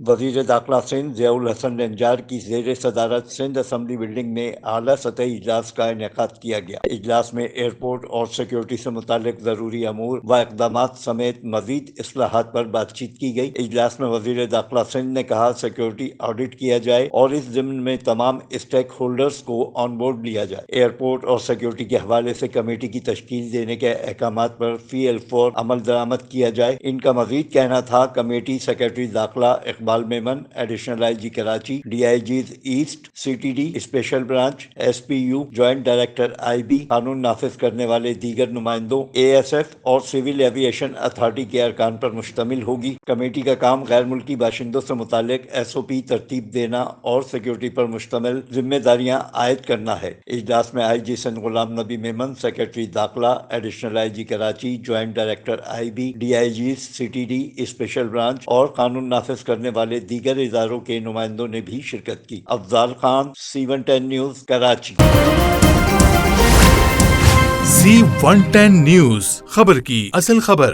وزیر داخلہ سندھ ضیاء الحسن نجار کی زیر صدارت سندھ اسمبلی بلڈنگ میں اعلیٰ سطحی اجلاس کا انعقاد کیا گیا۔ اجلاس میں ایئرپورٹ اور سیکورٹی سے متعلق ضروری امور و اقدامات سمیت مزید اصلاحات پر بات چیت کی گئی۔ اجلاس میں وزیر داخلہ سندھ نے کہا سیکورٹی آڈٹ کیا جائے اور اس ضمن میں تمام اسٹیک ہولڈرز کو آن بورڈ لیا جائے۔ ایئرپورٹ اور سیکورٹی کے حوالے سے کمیٹی کی تشکیل دینے کے احکامات پر فی الفور عمل درآمد کیا جائے۔ ان کا مزید کہنا تھا کمیٹی سیکرٹری داخلہ Iqbal Memon, additional I G Karachi, D I Gs east, C T D special branch, S P U, joint director I B, قانون نافذ کرنے والے دیگر نمائندوں، اے ایس ایف اور سول ایویشن اتھارٹی کے ارکان پر مشتمل ہوگی۔ کمیٹی کا کام غیر ملکی باشندوں سے متعلق ایس او پی ترتیب دینا اور سیکورٹی پر مشتمل ذمہ داریاں عائد کرنا ہے۔ اجلاس میں آئی جی سندھ غلام نبی میمن، سیکرٹری داخلہ، additional I G Karachi, joint director I B, D I Gs C T D special branch اور قانون نافذ کرنے والے دیگر اداروں کے نمائندوں نے بھی شرکت کی۔ Afzal Khan, C110 news, Karachi. C110 news, خبر کی اصل خبر۔